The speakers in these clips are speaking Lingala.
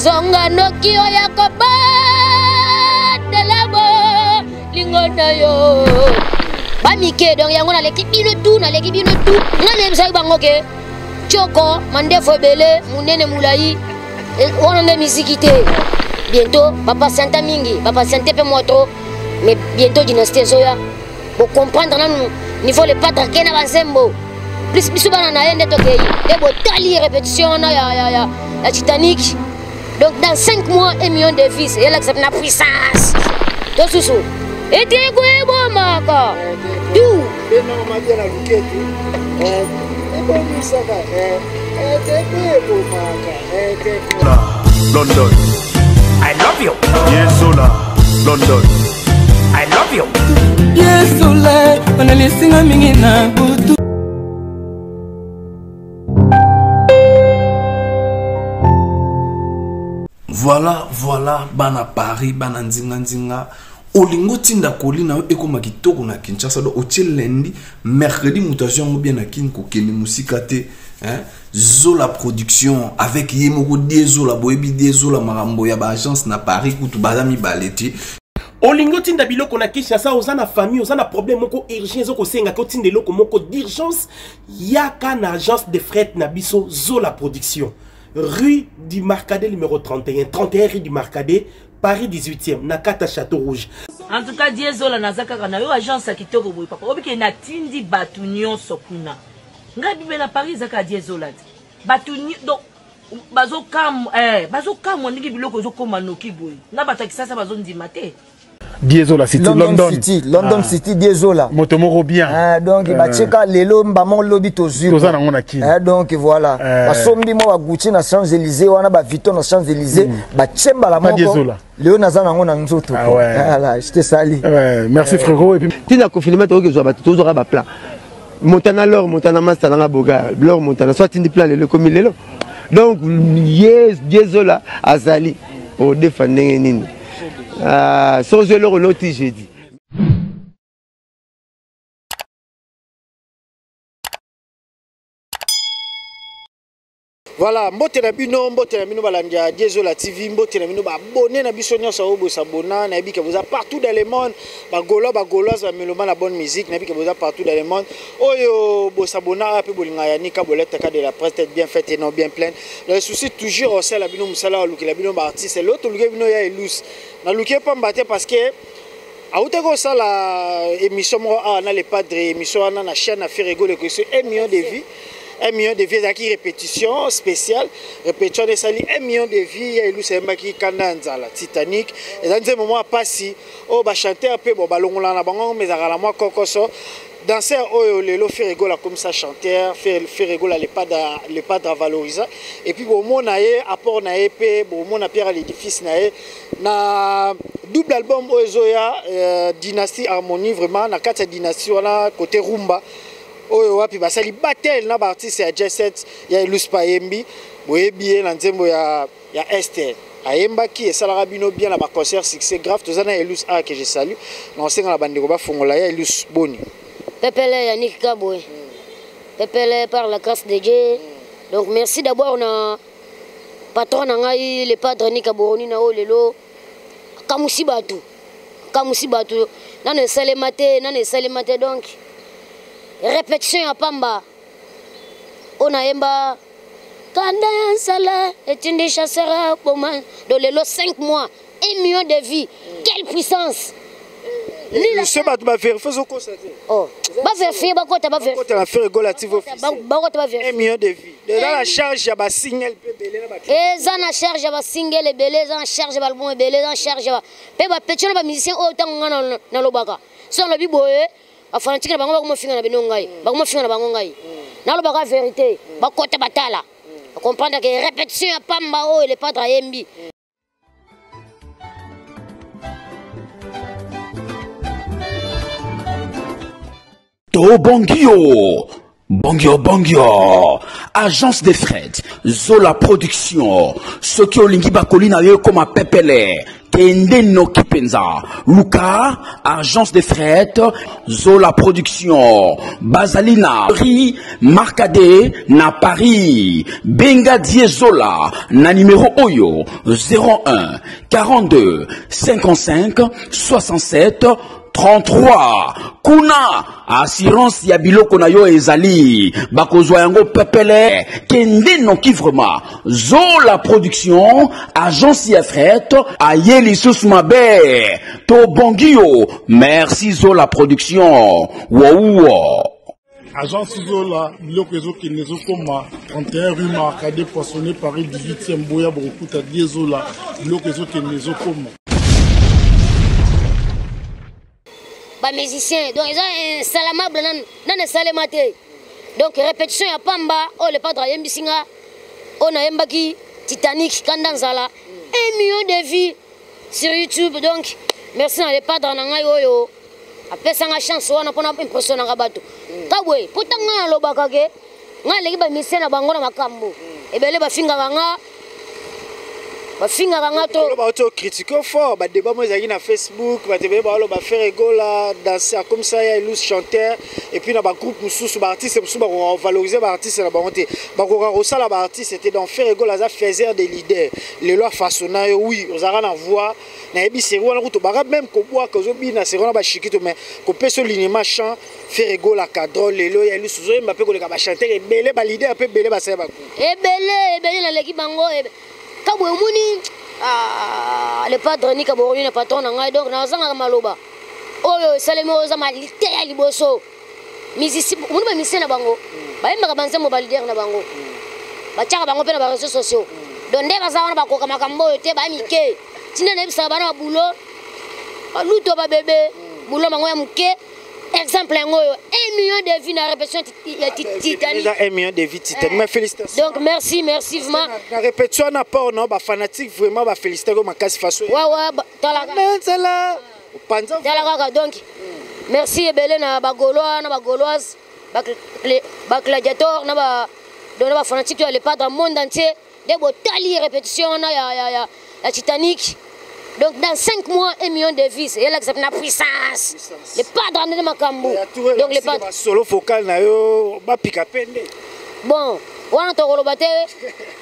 Zonga noki oyakoba de labo lingona yo. Bamike donc yango na l'équipe bino tout na l'équipe bino tout. Ngane msa bango ke. Choko mandefo belé munene mulai. On a musique bientôt papa Santa Mingi, papa Santa pe moto mais bientôt dynastie Zoya. Pour comprendre il faut le patron qui est avancé. Plus biso bana na yende to kei. Et bo tali répétition na ya Titanic. Donc dans 5 mois 1 million de vies et l'accepte la puissance. To susu. Et tu es bon maka. Tout. Et non ma bien la luquette. London, I love you. Yesola, London, I love you. Yesola, on a laissé un mingina butu. Voilà, bana Paris, bana nzinga. Olingo tinda kolina ekoma kitoko na Kinshasa do otiel lundi mercredi mutation bien na kin ko keni musika te hein Zola production avec Yemoko Zola boyebi Zola marambo ya ba agence na Paris kutu bazami baleti Olingo tinda biloko na Kinshasa ozana famille ozana problème moko urgence oko senga ko tinda loko moko d'urgence yaka na agence de fret na biso Zola production rue du Marcadet numéro 31 rue du Marcadet Paris 18e, Nakata Château Rouge. En tout cas, Zola Nazaka na yo agence à Kitoko boy papa. Obike na tindi batunyon sokuna. Ngabi be na Paris zaka Zola. Batunyo donc bazo kam ndiki biloko zo koma noki boy. Na batakisa sa bazo ndima te. Zola City, London City, Zola. Motomoro bien. Donc, Bacheka, Lelo, Mbamon, Lobby, Tozu. Donc, voilà. Basombi, moi, Gucci, na Champs-Élysées, on a Vuitton, na Champs-Élysées. Bachemba, la mort. Léo Nazan, on a Nzoto. Ah ouais. Voilà, je te salue. Merci, frérot. Et puis, tu n'as confinement, tu as plan. Montana l'or, Montana Master, dans la Boga, l'or, Montana, soit tu n'es pas le comme il est là. Donc, Zola, Azali, au défendant. Sans je le reloti, j'ai dit. Voilà, mbote na bino balandia Zola TV, mbote na bino ba abonné na biso nyonso obo s'abonner na bika vous partout dans le monde, ba gaulois ba meloma la bonne musique na bika vous partout dans le monde. Oyo bo s'abonner pe bolinga ya nika boleta ka de la presse tête bien faite et non bien pleine. Le souci toujours au sel la bino musala luki la bino ba artiste l'autre luki bino ya elus. Na luki pas mbaté parce que autako ça la émission na les padres émission na chaîne na faire rigoler que c'est 1 million de vues. 1 million de vies qui répétition spéciale répétition de sali 1 million de vies et Lucemba qui kananza la Titanic et dans ce moment passi oh ba chanter un peu bon balongola na bango mais à moi kokoso danseur oh lelo fait rigoler comme ça chanteur fait rigoler les pas de valoriser et puis bon mon naé apport naé pe bon mon pierre à l'édifice naé na double album Ozoya Dynastie Harmonie vraiment na 4 dynastie on côté rumba. Oyo wapi basali battle na artiste ya J7 ya Elus Payembi boyebi na nzembo ya Esther ayemba ki esala bino bien na ba concert succès grave tozana Elus A que je salue na senga na bandeko ba fongola ya Elus Boni Pepele Yannick Kaboy Pepele par la grâce de Dieu donc merci d'abord na patron na ngai le padre Nika Boroni na olelo kamusi batu na ne salemate donc répétition à Pamba. On a emba. Kanda yansala etindi chassera pour dans les 5 mois 1 million de vies. Quelle puissance! Le seul bat va faire faut constater. Oh, va vérifier ba kota ba vérifier. Kota la faire relative officiel. Ba kota ba vérifier. 1 million de vies. Dans la charge ya ba signal pe belé na ba. Ça na charge ya ba single belé, ça na charge ba album belé, ça na charge ba. Pe ba petit na ba musicien o tango na lobaka. So na biboye afanatika bango ba finga na benongai ba finga na bango ngai na lo ba vérité ba côté batala comprendre que répétition ya Pamba o le padre Yembi to bongio Bongyo, agence de fret, Zola production, ce qui olingi bakolina yo comme a pepele, kende no kipenza, Luka, agence de fret, Zola production, Bazalina, Marcade, na Paris, Benga Die Zola, na numéro Oyo, 01 42 55 67 33. Kuna assurance ya biloko na yo ezali bakozwa yango pepele kende no kivrema Zola production agence ya fret ayeli sus mabe to bongio merci Zola production wow. Agence Zola, biloko ezokende ezokoma 31 rue Marcade Poissonné Paris 18e Boya Bokuta Die Zola, biloko ezokende ezokoma. Ba musicien donc ils ont salamable nan salamate donc répétition ya pamba oh le padre yembisinga on a yembaki Titanic kandanzala 1 million de vues sur YouTube donc merci na le padre nanga yoyo apesa nga chance wana pona impression nga bato kabwe potanga lobaka ke nga leki ba musicien na bango na makambo ebele bafinga banga bafinga banga to ba auto critiquer fort ba débat moi zaki na Facebook ba tebe ba lo ba faire rigola danser comme ça ya ilus chanteur et puis na ba groupe mususu ba artiste mususu ba valoriser ba artiste na bango te ba ko rosala ba artiste c'était dans faire rigola za faiseur des leaders les lois façonna oui ozara na voix na ebi série wana kuto ba même ko boa ko zo bina série na ba chikito mais ko peso linéma chant faire rigola cadre lelo ya ilus zo mbape ko le ba chanteur et belé ba leader pe belé ba sa ba belé na leki bango kabwe muni le padre ni kabori na patron ngai donc na zanga maloba oyo salemo za malite ya liboso musicien muni ba musicien na bango ba yemba banze mo valider na bango ba chaka bango pe na ba réseaux sociaux donc nde baza wana ba koka makambo yo te ba mike tina na bisa bana bulo luto ba bébé bulo mango ya muke exemple ngoyo 1 million de vues na répétition Titanic 1 million de vues Titanic mais félicitations donc merci vraiment la répétition na pas non ba fanatique vraiment ba féliciter comme makasi façon ouais talaka panza talaka donc merci ebele na bagolois na bagoloise ba gladiator na ba dona ba fanatique ya le padre monde entier de botali répétition na ya Titanic. Donc dans 5 mois, 1 million de vues, c'est là que ça la puissance. Le padre de Makambo. Donc le padre solo focal na yo ba pika pende. Bon, on a tokoloba te.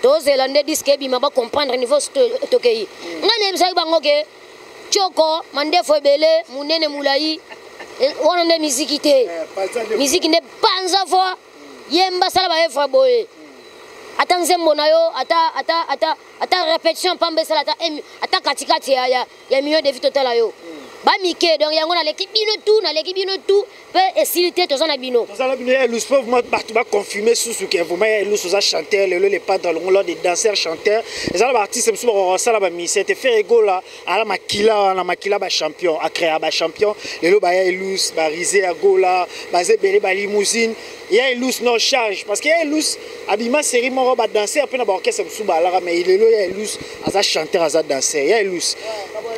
To Zélande disque bi maba comprendre niveau tokei. Ngane bisayi bango ke Choko mandefo belé munene mulai. On a musique té. Musique ne panza fo yemba sala ba efra boye. Ata nzembo na yo ata répétition pambe sala ata katikati ya million de vues total yo ba mike donc yango na l'équipe bino tout peut faciliter to na bino elus peuvent partout ba confirmer sous que vraiment elus aux chanteurs les padres lors des danseurs chanteurs les artistes sont sur sala ba mise te faire rigola ala makila ba champion a créer ba champion lelo ba elus ba risé à gola ba zebele ba limousine ya elus no charge parce que elus abima série moro ba danseur pe na ba orchestre sous ba la mais lelo ya elus aza chanteur aza danseur ya elus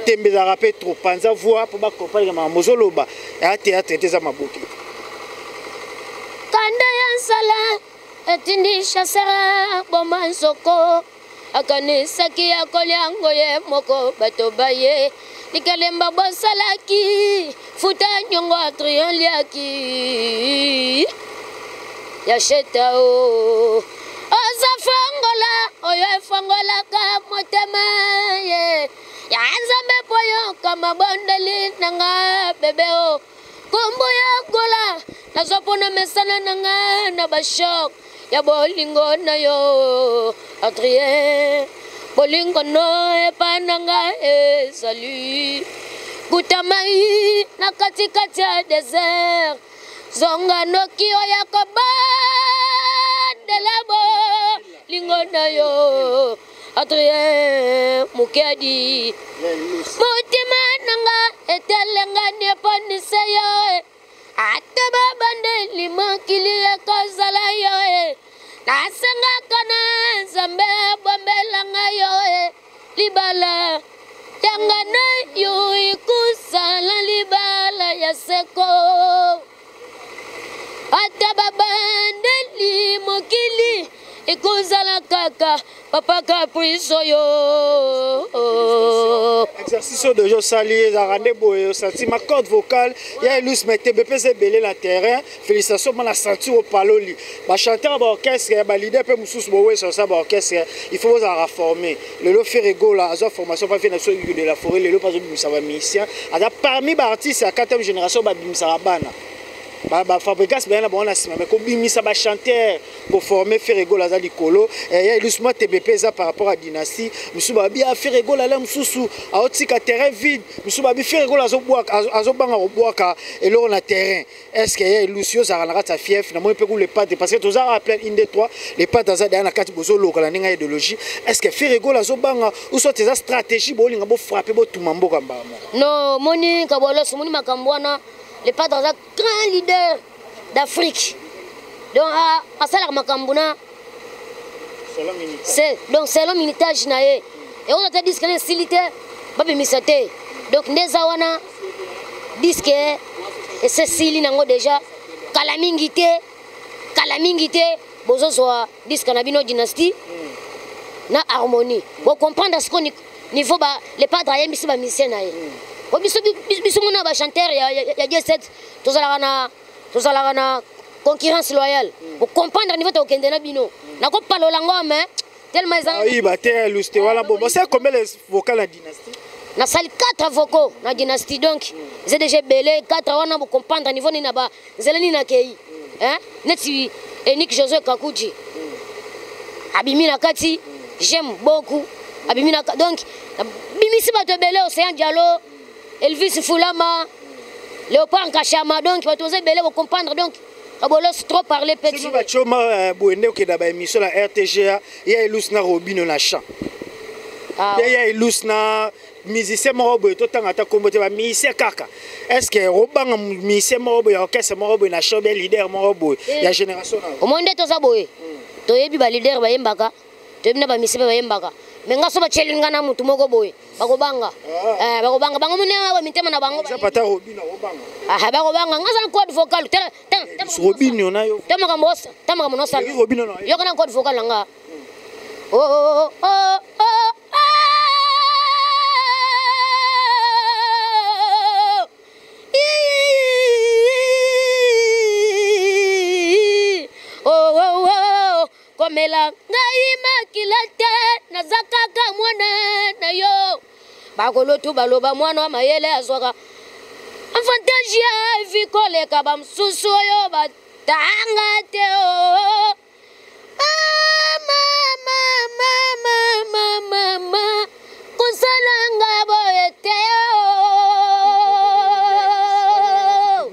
tembe za rapper trop panza voix pour ba comprendre ma mozoloba ya théâtre teza maboki kanda ya sala etindi chasera bomansoko akanisa ki akolyango ye moko bato baye nikalemba bosalaki futa nyongo atrioliaki yasheta o ozafangola oyo efangolaka motema ye yanzambe poyo kama bondeli nanga bebeo kombo ya gola nazopona mesana nanga na bashok ya bolingo na yo Adrien bolingo no epananga ezali kutamai na katikati ya desert zonga nokio ya kobandelabo lingo na yo Adrien Mukadi mutima nanga etelenga neponise yo ataba bande limakili ya kozala yo nasenga kana zambe bombelanga yo libala yangana yo ikusala libala ya seko ata babandeli mokili ekozala kaka papa Caprice oyo. Exercice de Josali, Zarande Boyo, senti ma corde vocale, il y a Elus Mete, BPC Belé la terrain, félicitations, on a senti au paloli. Ma chanteur à l'orchestre, ma leader peut Moussous Boé sur ça, l'orchestre, il faut vous en reformer. Le lot fait rigolo, la formation pas fait de la forêt, le lot pas de Moussava Missia. Parmi les artistes, à la 4e génération, Moussava Bana. Fabrikas bien bon asima mais kobimisa ba chanteur pour former Ferrego la Zalikolo et ya illustre TBP ça par rapport à dynastie musuba bien Ferrego la mususu a otika terrain vide musuba bi Ferrego la azobanga obwaka et là on a terrain est-ce que ya illustre ça rana ta fief na moi peut les pattes parce que tous a rappelé une des trois les pattes za na kati bozo lokola ninga idéologie est-ce que Ferrego la zobanga ou soit tes stratégie bolinga bo frapper bo tumambo kamba non moni kabolo moni makambwana. Le padre est un grand leader d'Afrique. Donc, à ça, c'est l'homme militaire. Et on a dit que c'est militaire. Donc, les Awana disent que c'est Sili déjà. Kalamingité, Bozo soit disent qu'on a une dynastie. Na harmonie. Pour comprendre ce qu'on niveau, les padres ont mis sur mission. Bisumuna ba chanteur ya J7 tozala na concurrence loyale pour comprendre niveau to kendena bino na ko palola ngome tellement ils oui ba te lusté wala bon c'est combien les vocaux la dynastie na sali 4 vocaux na dynastie donc c'est déjà belé 4 wana pour comprendre niveau ni na ba zeleni na kei hein neti Enik José Kakuji abimi na kati j'aime beaucoup abimi na donc bimisi ba to belé Océan Diallo Elvis Foulama, Léopard Kachama, donc tu vas tous belé pour comprendre donc. Abolos trop parler petit. Si tu vas boende que dans émission la RTGA, il y a Elus na Robino na chant. Il y a Elus na musicien morobo et tout temps atta combattre ba musicien kaka. Est-ce que Robang musicien morobo ya orchestre morobo na chant bel leader morobo ya génération na. Au monde to za boye. To yebi ba leader ba yembaka. To yebi na ba musicien ba yembaka. Menga soba chelinga na mutu moko boy bakobanga bakobanga bango munenga mitema na bango ça pata Robino obanga bakobanga ngasa code vocal Robino na yo tamaka monosa Robino na yo kana code vocal nga komela ngai makilate nazakaka mwana na yo bakolo tu baloba mwana wa mayele azwaka avantage ya vikoleka bamsusu oyo batanga te o mama kusalanga boye te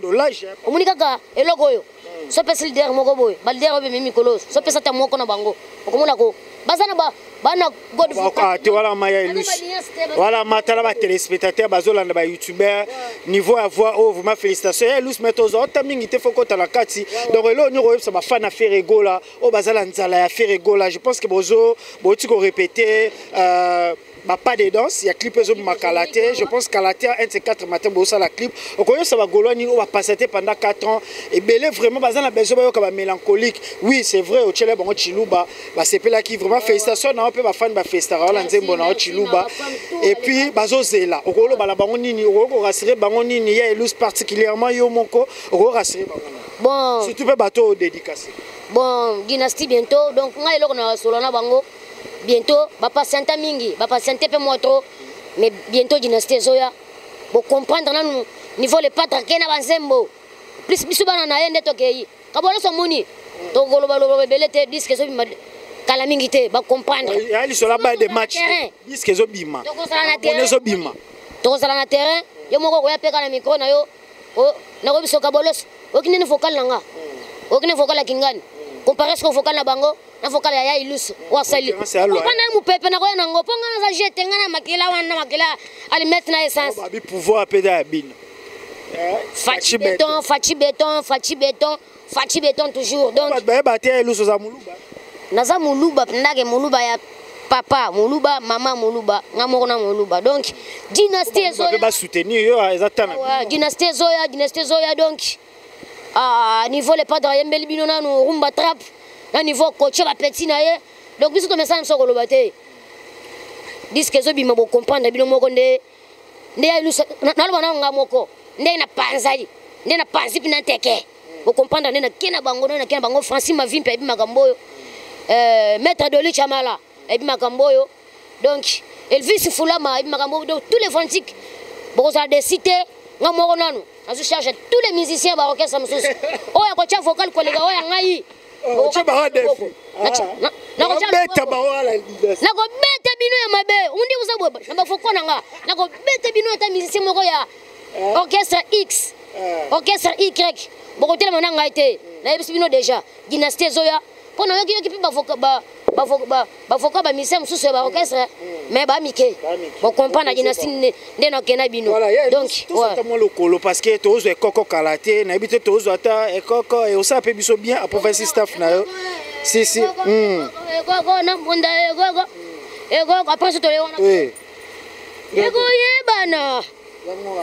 o omuni kaka eloko oyo so pesa leader moko boy ba leader obe mimi kolos so pesa ta moko na bango okomona ko bazana ba bana god voka te wala maya Elus wala matala ba téléspectateurs bazolanda ba youtubeur niveau à voix oh vraiment félicitations Elus metozo otamingi te foko ta la kati donc elo nyoro ça ba fan affaire egola o bazala nzala ya affaire egola je pense que bozo boti ko répéter pas de danse, il y a clip Makalate. Je pense qu'à la terre, un de ces 4 matins, ça la clip. Au Koyo, ça va Goloni, on va passer pendant 4 ans. Et Belé, vraiment, bazan la besoin comme mélancolique. Oui, c'est vrai, au Tchélé, bon, Chilouba, c'est là qui vraiment félicitations, on peut fan ba festival, on zembo na Chilouba. Et puis, bazo zela. Au Kolo, bala bangonini, au Kolo, rassuré bangonini, il y a Elus particulièrement, yo moko, au Kolo, rassuré bangonini. Bon. Si tu peux bateau dédicacé. Bon, dynastie bientôt, donc, on a eu le solana bango. Bientôt, patienter mingi, patienter peu moins trop, mais bientôt dynastie Zoya. Pour comprendre nan niveau les patra kena banzembo. Plus bisu bana na yende to kei. Kabolo so moni. To golo balo belete disque so bima kala mingi te ba comprendre. Ya li so la ba de match. Disque zo bima. To ko sala na terrain. Zo bima. To ko sala na terrain. Yo moko ko ya peka na micro na yo. O na ko biso kabolos. O kinene vocal nanga. O kinene vocal la kingani. Comparer ce qu'on vocal na bango. Na vocal ya Ilus wasali kana mu pepe na koya nango ponga na za jete ngana makila wana makila ali mettre na essence ba bi pouvoir peda ya bin fachi béton toujours donc ba ba te Ilus za muluba naza muluba ndage muluba ya papa muluba mama muluba ngamoko na muluba donc dynastie zoya ba soutenir yo ezatana dynastie zoya donc à niveau les padres yembeli bino na no rumba trap na niveau coach ba petit na ye donc biso to message so ko lobate disque zo bima bo comprendre bino moko nde ya ilusa na lo na nga moko nde na panzali nde na panzi pina teke bo comprendre nde na kena bango na kena bango Francis Mavimpe bi makamboyo maître de Lichamala et bi makamboyo donc Elvis Fulama bi makamboyo donc tous les fanatiques bo ça des cités nga moko nanu azu charge tous les musiciens ba orchestre msusu oya ko cha vocal kolega oya ngai ocha ba defi na ko beta ba wala na ko beta bino ya mabe undi uzabwe ba fokona nga na ko beta bino ta musicien moko ya orchestre X orchestre Y boko tele mona ngai te na yebi bino déjà dynastie zoya pona yoki yoki ba foka ba musicien msusu ba orchestre mais ba mike bo comprendre dynastie nde na kena bino donc tout le colo parce que tozo ekoko kalaté na ebité tozo ata ekoko et osa pe biso bien a province staff na yo si ekoko na mbunda ekoko après to leona ego yebana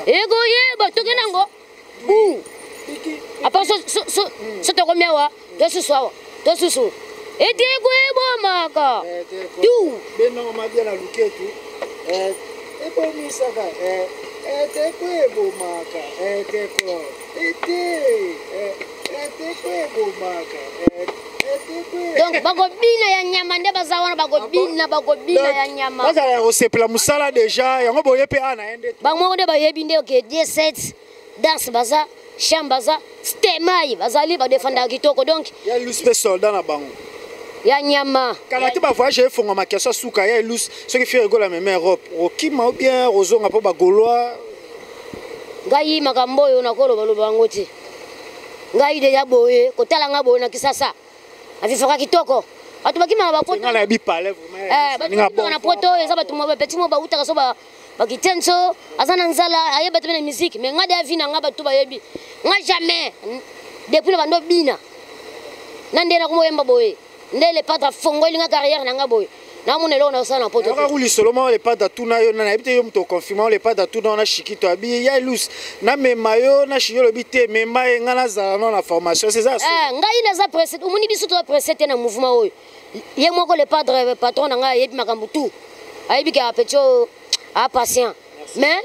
ego yeba to kenango après so to komyawa to suswa to susu ete ego yebo maka tu beno mabia na luketu ebo misaka ete ko ebo maka ete ko ebo maka donc bagobina ya nyama nde bazawana bagobina ya nyama bazala osepela musala déjà yango boye pe ana ende bango nde bayebi nde ke 17 danse baza chambaza stemai bazali ba defenda kitoko donc ya luspe soldat na bango ya nyama kalati ba voyage efonga makeso suka ya lus ce qui fait rigola même Europe okima ou bien ozonga po ba gaulois ngai makambo yo nakolo baloba ngoti ngai de ya boye kotala nga boye na kisasa afifaka kitoko atu bakima ba poto ngala bi parler vraiment na poto eza batu mo petit mo ba utaka so ba bakitenso azana nzala ayeba tena musique mais ngade avina nga batu bayebi nga jamais depuis le bando bina nande na kumoyemba boye ndele pata fongo linga carrière na nga boye na munelo na osana poto ka kuli seulement les pas datuna yo na ebite yo mto confirmant les pas datuna na shikito abi ya lus na memayo na shiyolo bite memaye nga na za na formation c'est ça ngai na za preset umuni biso to preset na mouvement oyo ye moko le padre patron nga yebi makambu tout ayebi ka pecho a patient mais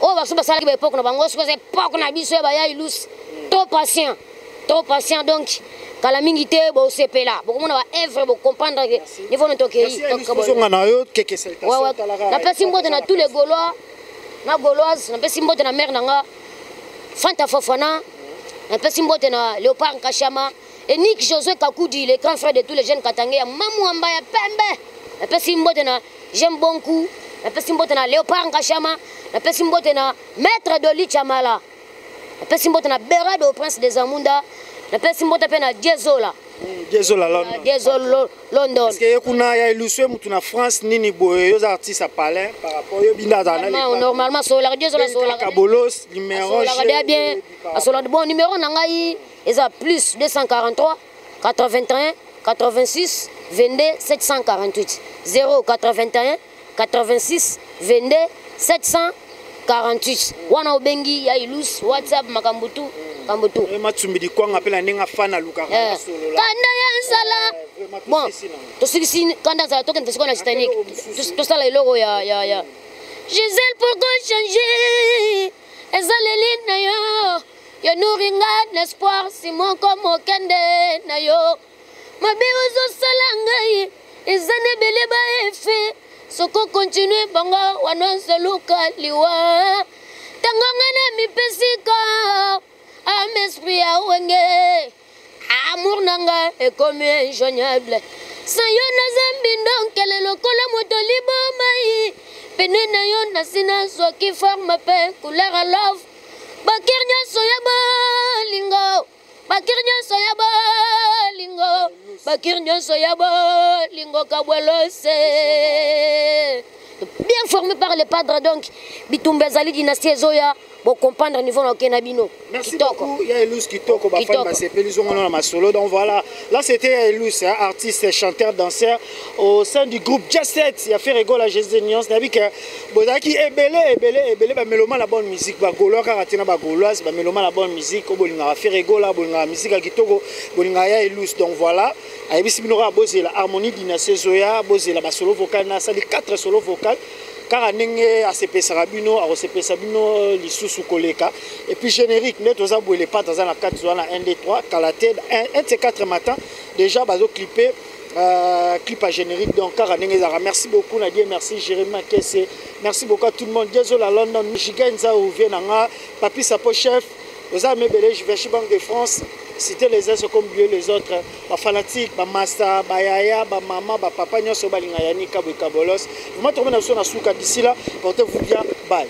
o ba so basala ki ba époque na bango so époque na biso ba ya lus trop patient donc kala mingi te bo sepela bo komona ba œuvre bo comprendre que niveau no toke zonga na yo keke selta na pesi mbote na tous les gaulois na gauloise na pesi mbote na mère nanga Fanta Fofana na pesi mbote na Léopard Kachama et Nick Josué Kakudi le grand frère de tous les jeunes Katangé ya Mamou Amba ya Pembe na pesi mbote na J'aime Bonkou na pesi mbote na Léopard Kachama na pesi mbote na Maître de Lichamala na pesi mbote na Berade au Prince des Amunda na pesi mbote pe na Diezola London parce que kuna ya illustré mutu na France nini boye yo artiste à parler par rapport yo binda dans normalement so la Diezola so la Kabolos numéro bien so la bon numéro na ngai eza plus 243 81 86 22 748 081 86 22 748 wana obengi ya ilus WhatsApp makambutu kambutu matsumbi kwanga pela ninga fana luka solo la kanda ya nsala bon to sikisi kanda za token pesi kona Titanic to sala logo ya Gisèle pourquoi changer ezaleli na yo nourringa l'espoir Simon comme okende na yo mabe ozo sala ngai ezane bele ba efe soko continue bango wanonse luka liwa tango ngana mipesika am esprit à wenge amour nanga est comme injoignable sans yo na zambi donc le lokola moto libo mai pene na yo na sina so qui forme pe couleur à love bakirnya soya balingo bakirnya soya balingo kabwelose bien formé par les padres donc Bitumbe Zali dynastie Zoya Bon, comprendre niveau na Kenabino. Merci beaucoup. Il y a Elous Kitoko, solo. Donc voilà, là c'était Elous, artiste, chanteur, danseur au sein du groupe Just Set. Il a fait rigolo à Jésus Nuance. Il a dit que Bozaki est belé, bah méloma la bonne musique, bah gaulois, karatina, bah gauloise, bah méloma la bonne musique. Au bolinga a fait rigolo, bolinga musique à Kitoko, bolinga ya Elous. Donc voilà, à Ebisi Binora Bozé la harmonie dynastie Zoya, Bozé la solo vocal, na ça dit 4 solo vocal. Car à CP Sarabino, à CP Sabino, l'Issou Koleka. Et puis générique, net aux aboués les pattes dans la 4 zones 1, 2, 3, Kalaté, un de ces 4 matins, déjà, bazo clippé, clip à générique. Donc, car à merci beaucoup, Nadia, merci, Jérémy Kessé, merci beaucoup à tout le monde. Désolé à London, Michigan, ça ou Vienna, Papi Sapo chef, aux amis belges, je vais chez Banque de France. Citer les uns comme Dieu les autres, ma fanatique, ma master, ma yaya, ma maman, ma papa, nous sommes balinga yani kabolos. Vous m'attendez dans son asuka d'ici là, portez-vous bien, bye.